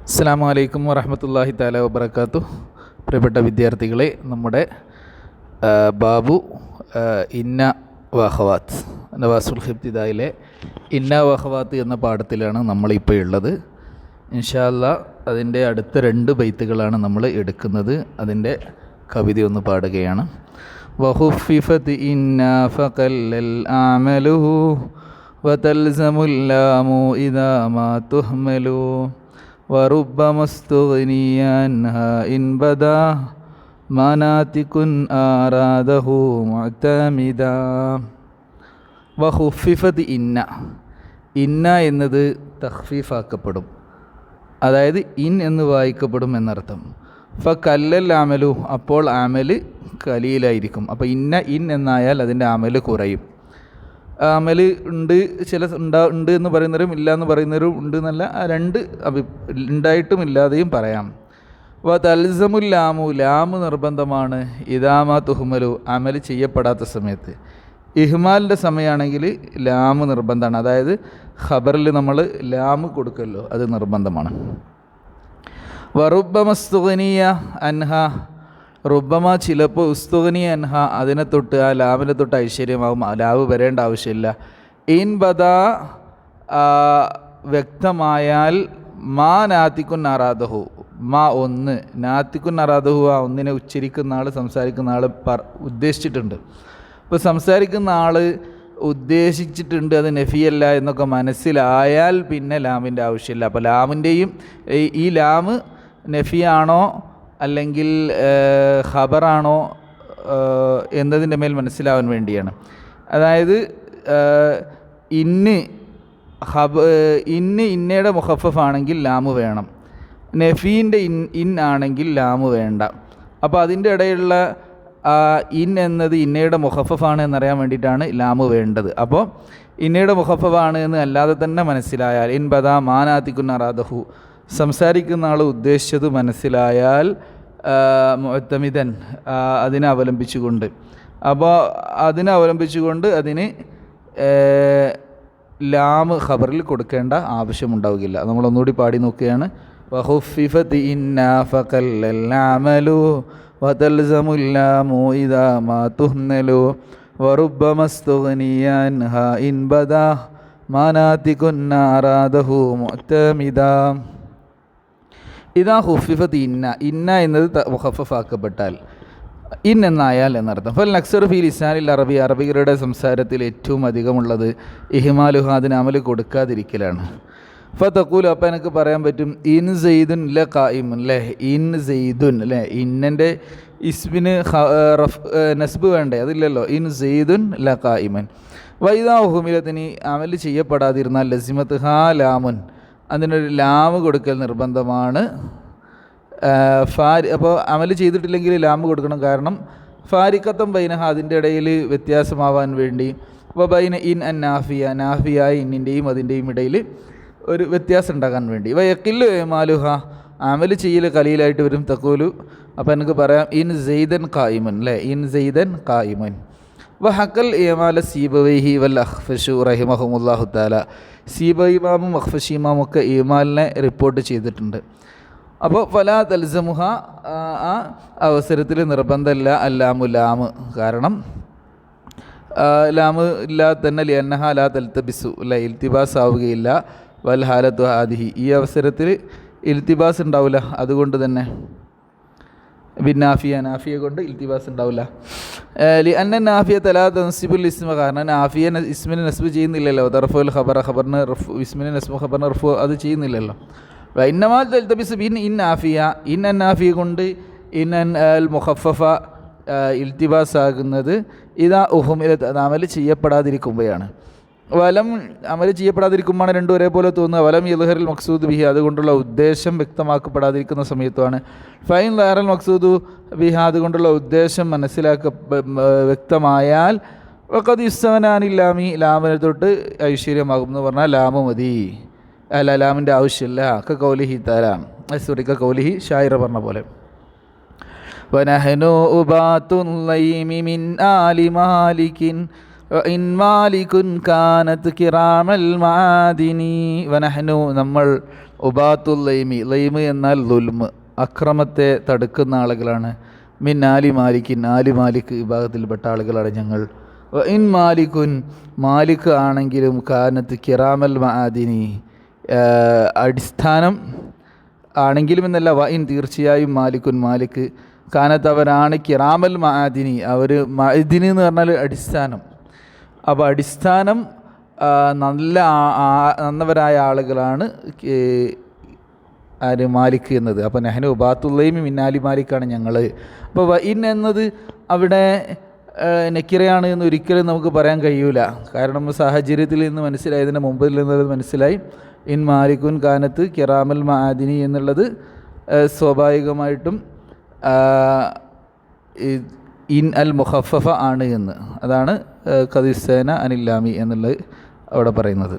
അസ്സലാമു അലൈക്കും വറഹ്മത്തുള്ളാഹി തആല വബറകാതുഹു. പ്രിയപ്പെട്ട വിദ്യാർത്ഥികളെ, നമ്മുടെ ബാബു ഇന്ന വഖവാത്ത് നവാസുൽ ഹിബ്തിദായിലെ ഇന്ന വഖവാത്ത് എന്ന പാഠത്തിലാണ് നമ്മളിപ്പോൾ ഉള്ളത്. ഇൻഷാ അല്ലാഹ് അതിൻ്റെ അടുത്ത 2 ബൈത്തുകളാണ് നമ്മൾ എടുക്കുന്നത്. അതിൻ്റെ കവിത ഒന്ന് പാടുകയാണ്. വഹുഫിഫത് ഇന്ന ഫഖല്ലൽ ആമലുഹു വതൽസമുൽ ലാമു ഇദാ മാ തുഹ്മലു വറുബ്ബമാ ഇസ്തുഗ്നിയ അൻഹാ ഇൻ ബദാ മനാതികുൻ ആറാദഹു മുഅ്തമിദാ. വഹുഫിഫത് ഇന്ന എന്നത് തഖ്ഫീഫാക്കപ്പെടും, അതായത് ഇൻ എന്ന് വായിക്കപ്പെടും എന്നർത്ഥം. ഫഖല്ലൽ ആമലു, അപ്പോൾ ആമല് കലീലായിരിക്കും. അപ്പോൾ ഇൻ എന്നായാൽ അതിൻ്റെ ആമല് കുറയും. ആമല് ഉണ്ട്, ഉണ്ട് എന്ന് പറയുന്നവരും ഇല്ല എന്ന് പറയുന്നവരും ഉണ്ട് എന്നല്ല, രണ്ട് ഉണ്ടായിട്ടും ഇല്ലാതെയും പറയാം. തൽസമുൽ ലാമു, ലാമ് നിർബന്ധമാണ്. ഇദാമാ തുഹ്മലു, അമൽ ചെയ്യപ്പെടാത്ത സമയത്ത്. ഇഹ്മാലിൻ്റെ സമയമാണെങ്കിൽ ലാമ് നിർബന്ധമാണ്, അതായത് ഖബറിൽ നമ്മൾ ലാമ് കൊടുക്കല്ലോ, അത് നിർബന്ധമാണ്. വറുബ്ബമാ ഇസ്തുഗ്നിയ അൻഹ, റുബ്ബമ ചിലപ്പോൾ ഉസ്തുഗ്നിയ അൻഹ, അതിനെ തൊട്ട് ആ ലാമിനെ തൊട്ട് ഐശ്വര്യമാകും, ലാവ് വരേണ്ട ആവശ്യമില്ല. ഇൻ ബദാ, വ്യക്തമായാൽ, മാ നാത്തിക്കുൻ അറാദഹു, മാ ഒന്ന്, നാത്തിക്കുൻ അറാദഹു, ആ ഒന്നിനെ ഉച്ചരിക്കുന്ന ആൾ സംസാരിക്കുന്ന ആൾ ഉദ്ദേശിച്ചിട്ടുണ്ട്. ഇപ്പോൾ സംസാരിക്കുന്ന ആൾ ഉദ്ദേശിച്ചിട്ടുണ്ട്, അത് നഫിയല്ല എന്നൊക്കെ മനസ്സിലായാൽ പിന്നെ ലാമിൻ്റെ ആവശ്യമില്ല. അപ്പോൾ ലാമിൻ്റെയും ഈ ലാമ് നഫിയാണോ അല്ലെങ്കിൽ ഖബറാണോ എന്നതിൻ്റെ മേൽ മനസ്സിലാവാൻ വേണ്ടിയാണ്. അതായത് ഇന്നയുടെ മുഖഫഫ് ആണെങ്കിൽ ലാമ് വേണം, നഫീൻ്റെ ഇൻ ആണെങ്കിൽ ലാമ് വേണ്ട. അപ്പോൾ അതിൻ്റെ ഇടയിലുള്ള ഇൻ എന്നത് ഇന്നയുടെ മുഖഫഫാണ് എന്നറിയാൻ വേണ്ടിയിട്ടാണ് ലാമ് വേണ്ടത്. അപ്പോൾ ഇന്നയുടെ മുഖഫഫാണ് എന്ന് അല്ലാതെ തന്നെ മനസ്സിലായാൽ, ഇൻ ബദാ മാനാതികുൻ അറാദഹു, സംസാരിക്കുന്ന ആൾ ഉദ്ദേശിച്ചത് മനസ്സിലായാൽ, മുഅ്തമിദൻ, അതിനെ അവലംബിച്ചുകൊണ്ട്, അപ്പോൾ അതിനെ അവലംബിച്ചുകൊണ്ട് അതിന് ലാമ് ഖബറിൽ കൊടുക്കേണ്ട ആവശ്യമുണ്ടാവുകയില്ല. നമ്മളൊന്നുകൂടി പാടി നോക്കുകയാണ്. വഹുഫിഫത് ഇന്നാ ഫഖല്ലൽ അമലു വതൽസമുൽ ലാമു ഇദാ മാ തുഹ്മലു വറുബ്ബമാ ഇസ്തുഗ്നിയ അൻഹാ ഇൻ ബദാ മനാതികുൻ അറാദഹു മുഅ്തമിദാ. ഇതാ ഹുഫിഫത്ത് ഇന്ന എന്നത് മുഖഫഫാക്കപ്പെട്ടാൽ, ഇൻ എന്നായാൽ എന്നർത്ഥം. ഫൽ നക്സർ ഫി ലിസാനിൽ അറബി, അറബികളുടെ സംസാരത്തിൽ ഏറ്റവും അധികമുള്ളത് ഇഹ്മാലുഹ, അതിന് അമൽ കൊടുക്കാതിരിക്കലാണ്. ഫതഖൂൽ, അപ്പം എനിക്ക് പറയാൻ പറ്റും, ഇൻ സെയ്ദുൻ ല ഖായിമുൻ, അല്ലേ, ഇൻ സെയ്ദുൻ, അല്ലേ, ഇന്നൻ്റെ ഇസ്മിന് നസ്ബ് വേണ്ടേ, അതില്ലല്ലോ. ഇൻ സെയ്ദുൻ ല ഖായിമൻ. വൈദാ ഹുമിലത്തിന് അമൽ ചെയ്യപ്പെടാതിരുന്നാൽ ലസിമത്ത് ഹാ ലാമുൻ, അതിനൊരു ലാമ് കൊടുക്കൽ നിർബന്ധമാണ്. അപ്പോൾ അമൽ ചെയ്തിട്ടില്ലെങ്കിൽ ലാമ് കൊടുക്കണം, കാരണം ഫാരിക്കത്തം ബൈനഹ, അതിൻ്റെ ഇടയിൽ വ്യത്യാസമാവാൻ വേണ്ടി. അപ്പോൾ ബൈന ഇൻ അൻ നാഫിയ, നാഫിയായ ഇന്നിൻ്റെയും അതിൻ്റെയും ഇടയിൽ ഒരു വ്യത്യാസം ഉണ്ടാകാൻ വേണ്ടി. വയക്കില്ലു ഏമാലുഹ, അമൽ ചെയ്യൽ കലീലായിട്ട് വരും. തക്കൂലു, അപ്പോൾ എനിക്ക് പറയാം, ഇൻ സെയ്ദൻ ഖായിമുൻ, അല്ലേ, ഇൻ സെയ്ദൻ ഖായിമുൻ. വഹക്കൽ ഏമാല സീബവൈഹി വൽ അഖ്ഫശു റഹിമഹുമുല്ലാഹു തആല, സീബ ഇമാമും അഖ്ഫശി ഇമാമും ഒക്കെ ഈമാലിനെ റിപ്പോർട്ട് ചെയ്തിട്ടുണ്ട്. അപ്പോൾ ഫലാ തൽസമുഹ, ആ അവസരത്തിൽ നിർബന്ധമില്ല അല്ലാമു ലാമ്, കാരണം ലാമ് ഇല്ലാതെ തന്നെ ലിയന്നഹ ലാ തൽതബിസു, അല്ല, ഇൽത്തിബാസ് ആവുകയില്ല. വൽ ഹാലത്തു ഹാദിഹി, ഈ അവസരത്തിൽ ഇൽത്തിബാസ് ഉണ്ടാവില്ല, അതുകൊണ്ട് തന്നെ ബിന്നാഫിയ, നാഫിയ കൊണ്ട് ഇൽത്തിബാസ് ഉണ്ടാവില്ല. അന്ന നാഫിയ തലാ തൻസിബുൽ ഇസ്മ, കാരണം നാഫിയ ഇസ്മിനെ നസ്ബ് ചെയ്യുന്നില്ലല്ലോ. തർഫുൽ ഖബർ, ഖബറിന് റഫു, ഇസ്മിനെ നസ്ബ് ഖബറിന് റഫു, അത് ചെയ്യുന്നില്ലല്ലോ. ഇന്നമാൽ തൽതബിസ് ബിൻ ഇൻ നാഫിയ, ഇൻ അൻ നാഫിയ കൊണ്ട് ഇൻ അൻ അൽ മുഖഫഫ ഇൽത്തിബാസ് ആകുന്നത് ഇതാ ഉഹുമിലത്ത്, അത് അമൽ ചെയ്യപ്പെടാതിരിക്കുമ്പോഴാണ്. വലം, അമൽ ചെയ്യപ്പെടാതിരിക്കുമ്പോഴാണ് രണ്ടും ഒരേപോലെ തോന്നുക. വലം യദ്ഹറിൽ മഖ്സൂദ് ബിഹി, അതുകൊണ്ടുള്ള ഉദ്ദേശം വ്യക്തമാക്കപ്പെടാതിരിക്കുന്ന സമയത്തുമാണ്. ഫൈൻ ലഹറൽ മഖ്സൂദു ബിഹ, അതുകൊണ്ടുള്ള ഉദ്ദേശം വ്യക്തമായാൽ, വഖദ് യുസ്തഗ്നാനില്ലാമി, ലാമിനെ തൊട്ട് ഐശ്വര്യമാകും എന്ന് പറഞ്ഞാൽ ലാമ് മതി, അല്ല ലാമിൻ്റെ ആവശ്യമില്ല. കൗലിഹി തആല, കൗലിഹി ഷായിർ പറഞ്ഞ പോലെ. വനഹ്നു ഉബാത്തുൽ ലൈമി മിൻ ആലി മാലികിൻ ഇൻ മാലികുൻ കാനത് കിറാമൽ മാദിനി. വനഹ്നു, നമ്മൾ, ഉബാത്തുൽ ലൈമി, ലൈമ് എന്നാൽ ലുൽമ്, അക്രമത്തെ തടുക്കുന്ന ആളുകളാണ്. മിൻ ആലി മാലിക്കിൻ, ആലി മാലിക് വിഭാഗത്തിൽപ്പെട്ട ആളുകളാണ് ഞങ്ങൾ. ഇൻ മാലിക്കുൻ, മാലിക് ആണെങ്കിലും കാനത്ത് കിറാമൽ മആദിനി, അടിസ്ഥാനം ആണെങ്കിലും എന്നല്ല, ഇൻ തീർച്ചയായും മാലിക്കുൻ മാലിക് കാനത്ത് അവരാണ് കിറാമൽ മആദിനി, അവർ മഅദിനി എന്ന് പറഞ്ഞാൽ അടിസ്ഥാനം. അപ്പോൾ അടിസ്ഥാനം നന്നവരായ ആളുകളാണ് ആര് മാലിക് എന്നത്. അപ്പോൾ നെഹ്നു ഉബാത്തുള്ളയും മിന്നാലി മാലിക്കാണ് ഞങ്ങൾ. അപ്പോൾ ഇൻ എന്നത് അവിടെ നെക്കിറയാണ് എന്ന് ഒരിക്കലും നമുക്ക് പറയാൻ കഴിയൂല. കാരണം സാഹചര്യത്തിൽ നിന്ന് മനസ്സിലായി, ഇതിൻ്റെ മുമ്പിൽ നിന്നത് മനസ്സിലായി. ഇൻ മാലിക്കുൻ കാനത്ത് കിറാമൽ മആദിനി എന്നുള്ളത് സ്വാഭാവികമായിട്ടും ഇൻ അൽ മുഖഫഫ ആണ് എന്ന്. അതാണ് ഖദിസ്സേന അനില്ലാമി എന്നുള്ളത് അവിടെ പറയുന്നത്.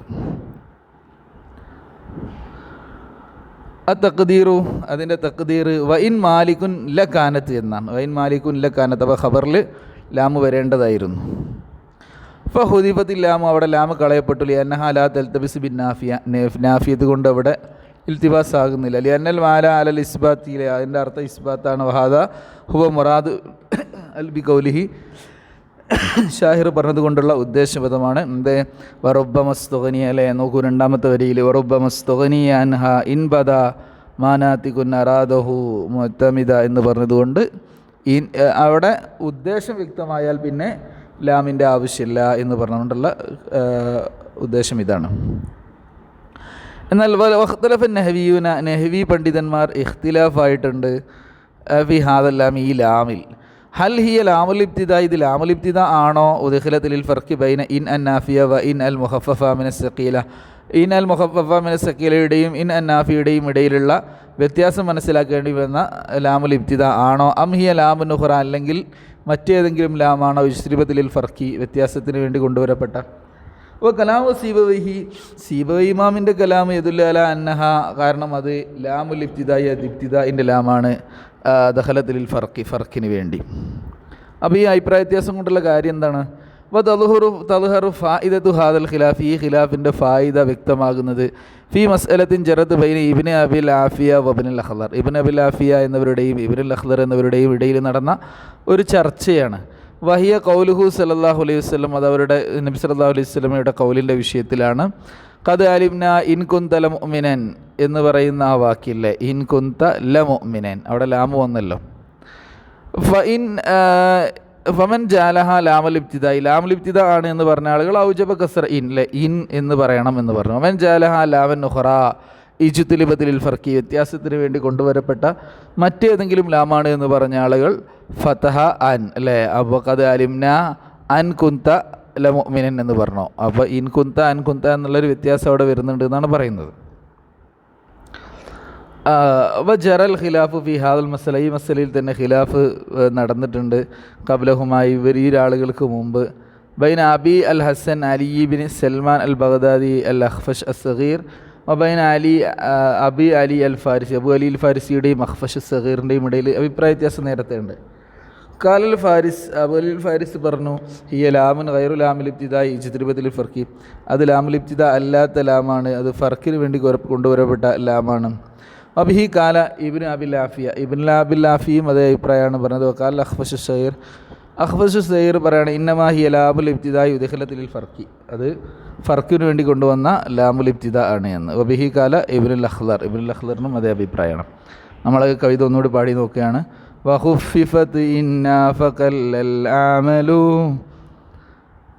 തഖ്ദീറു, അതിൻ്റെ തഖ്ദീർ വഇൻ മാലിക്കുൻ ല കാനത്ത് എന്നാണ്. വഇൻ മാലിക്കുൻ ല കാനത്ത്, അപ്പോൾ ഖബറിൽ ലാമ് വരേണ്ടതായിരുന്നു. ഫഹുദിഫത്തിൽ ലാമു, അവിടെ ലാമ് കളയപ്പെട്ടു. ലിഅന്നഹ ലാ തൽതബിസ് ബിൻ നാഫിയ, നാഫിയത്ത് കൊണ്ട് അവിടെ ഇൽത്തിബാസ് ആകുന്നില്ല. ലിഅന്നൽ മാല അലൽ ഇസ്ബാത്തിലെ, അതിൻ്റെ അർത്ഥം ഇസ്ബാത്താണ്. വഹാദ ഹുവ മുറാദ് അൽ ബി കൗലിഹി, ഷാഹിർ പറഞ്ഞതുകൊണ്ടുള്ള ഉദ്ദേശപദമാണ്. എന്തേ വറുബ്ബ മസ്തുഗനി, അല്ലേ നോക്കൂ രണ്ടാമത്തെ വരിയിൽ വറുബ്ബ മസ്തുഗനി അൻഹ ഇൻ ബദ മാനാത്തികുൻ അറാദഹു മുഅ്തമിദ എന്ന് പറഞ്ഞതുകൊണ്ട് അവിടെ ഉദ്ദേശം വ്യക്തമായാൽ പിന്നെ ലാമിൻ്റെ ആവശ്യമില്ല എന്ന് പറഞ്ഞുകൊണ്ടുള്ള ഉദ്ദേശം ഇതാണ്. എന്നാൽ വഖ്തലഫ നഹ്വിയൂന, നഹ്വി പണ്ഡിതന്മാർ ഇഖ്തിലാഫായിട്ടുണ്ട് ഫി ഹാദൽ ലാം, ഈ ലാമിൽ. ഹൽ ഹിയ ലാമുൽ ഇബ്തിദാ, ഇത് ലാമുൽ ഇബ്തിദാ ആണോ? ഉദ്ഖിലത്തിൽ ഫർഖി ബൈന ഇൻ അൻ നാഫിയ വ ഇൻ അൽ മുഖഫഫ മിന സഖീല, ഇൻ അൽ മുഖഫഫ മിന സഖീലയുടെയും ഇൻ അൻ നാഫിയുടെയും ഇടയിലുള്ള വ്യത്യാസം മനസ്സിലാക്കേണ്ടി വന്ന ലാമുൽ ഇബ്തിദാ ആണോ? അം ഹിയ ലാമുൻ ഉഖ്റ, അല്ലെങ്കിൽ മറ്റേതെങ്കിലും ലാമാണോ? യുസ്രിബത്തിൽ ഫർഖി, വ്യത്യാസത്തിന് വേണ്ടി കൊണ്ടുവരപ്പെട്ട. അപ്പോൾ കലാമു സീബവൈഹി, സീബവൈ ഇമാമിൻ്റെ കലാം യദുല്ല അല അന്നഹ, കാരണം അത് ലാമുൽ ഇബ്തിദായി, അത് ഇബ്തിദാഇൻ്റെ ലാമാണ്. ദഖലത്തിൽ ഫർഖി, ഫർഖിന് വേണ്ടി. അപ്പോൾ ഈ അഭിപ്രായ വ്യത്യാസം കൊണ്ടുള്ള കാര്യം എന്താണ്? തദ്ഹറു ഫായിദത്തു ഹാദൽ ഖിലാഫ്, ഈ ഖിലാഫിൻ്റെ ഫായിദ വ്യക്തമാകുന്നത് ഫി മസ്അലത്തിൻ ജറത് ബൈന ഇബ്നു അബിൽ ആഫിയ വബ്നുൽ അഖ്ളർ, ഇബ്നു അബിൽ ആഫിയ എന്നിവരുടെയും ഇബ്നുൽ അഖ്ളർ എന്നിവരുടെയും ഇടയിൽ നടന്ന ഒരു ചർച്ചയാണ്. വഹിയ ഖൗലുഹു സല്ലല്ലാഹു അലൈഹി വസല്ലം, അത് അവരുടെ നബി സല്ലല്ലാഹു അലൈഹി വസല്ലമയുടെ ഖൗലിൻ്റെ വിഷയത്തിലാണ്. ഖദ് അലിംന ഇൻ കുന്ത ല മുഅ്മിനൻ എന്ന് പറയുന്ന ആ വാക്കില്ലേ, ഇൻ കുന്ത ല മുഅ്മിനൻ, അവിടെ ലാമു വന്നല്ലോ. ഫമൻ ജാലഹ ലാമുൽ ഇബ്തിദായി, ലാമുൽ ഇബ്തിദാ ആണ് എന്ന് പറഞ്ഞ ആളുകൾ ഔജബ കസ്റ ഇൻ, ലെ ഇൻ എന്ന് പറയണം എന്ന് പറഞ്ഞു. ഫമൻ ജാലഹ ലാമൻ ഉഖ്റ ഇജ്തിലിബത്തിൽ ഫർഖി, വ്യത്യാസത്തിന് വേണ്ടി കൊണ്ടുവരപ്പെട്ട മറ്റേതെങ്കിലും ലാമാണ് എന്ന് പറഞ്ഞ ആളുകൾ ഫതഹ അൻ, അല്ലേ. അപ്പോൾ ഖദ് അലിംന അൻ കുന്ത ല മുഅ്മിനൻ എന്ന് പറഞ്ഞു. അപ്പോൾ ഇൻ കുന്ത അൻ കുന്ത എന്നുള്ളൊരു വ്യത്യാസം അവിടെ വരുന്നുണ്ട് എന്നാണ് പറയുന്നത്. ജറൽ ഖിലാഫ് ഫി ഹാദൽ മസല, ഈ മസലയിൽ തന്നെ ഖിലാഫ് നടന്നിട്ടുണ്ട്. ഖബ്ലഹുമായി, ഇവർ ഈ ആളുകൾക്ക് മുമ്പ്. ബൈന അബി അൽ ഹസൻ അലി ബിൻ സൽമാൻ അൽ ബഗ്ദാദി അൽ അഖ്ഫഷ് അസ്സഗീർ വബൈന അബി അലി അൽ ഫാരിസി, അബു അലി അൽ ഫാരിസിയുടെയും അഖ്ഫഷ് അസ്സഗീറിൻ്റെയും ഇടയിൽ അഭിപ്രായ വ്യത്യാസം നേരത്തെ ഉണ്ട്. കാലൽ ഫാരിസ്, അബു അലി അൽ ഫാരിസ് പറഞ്ഞു ഹിയ ലാമുൻ ഗൈറു ലാമുൽ ഇബ്തിദാഇ ഇജ്തിലിബത്തിൽ ഫർഖി, അത് ലാമുൽ ഇബ്തിദാ അല്ലാത്ത ലാമാണ്, അത് ഫർഖിന് വേണ്ടി കൊണ്ടുവരപ്പെട്ട ലാമാണ്. അബിഹി കാല ഇബ്നു അബിൽ ആഫിയ, ഇബ്നു അബിൽ ആഫിയും അതേ അഭിപ്രായമാണ് പറഞ്ഞത്. കാല അഖ്ഫഷ് സഗീർ, അഖ്ഫഷ് സഗീർ പറയാണ് ഇന്നമാ ഹിയ ലാമുൽ ഇബ്തിദാഇ ഉദ്ഖിലത്തിൽ ഫർഖി, അത് ഫർഖിന് വേണ്ടി കൊണ്ടുവന്ന ലാമുൽ ഇബ്തിദാ ആണ് എന്ന്. വബിഹി കാല ഇബ്നുൽ അഖ്ളർ, ഇബ്നുൽ അഖ്ളറിനും അതേ അഭിപ്രായമാണ്. നമ്മൾ കവിത ഒന്നുകൂടി പാടി നോക്കുകയാണ്. വഖുഫിഫത് ഇന്നാ ഫഖല്ലൽ ആമലു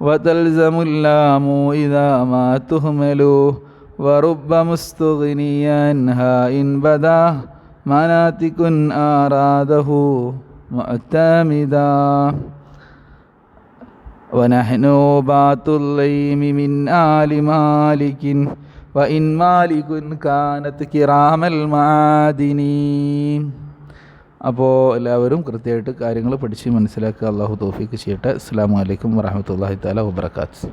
വതൽസമുൽ ലാമു ഇദാ മാ തുഹ്മലു വറുബ്ബ മുസ്തുഗ്നിയൻ ഹാ ഇൻ ബദാ മനാതികുൻ ആറാദഹു മുഅ്തമിദാ വനഹ്നു ബാത്തുൽ ലൈമി മിൻ ആലി മാലികിൻ വഇൻ മാലികുൻ കാനത് കിറാമൽ മആദിനി. അപ്പോൾ എല്ലാവരും കൃത്യമായിട്ട് കാര്യങ്ങൾ പഠിച്ച് മനസ്സിലാക്കുക. അല്ലാഹു തൗഫീഖ് ചെയ്യട്ടെ. അസ്സലാമു അലൈക്കും വറഹ്മത്തുള്ളാഹി തആല വബറകാതുഹു.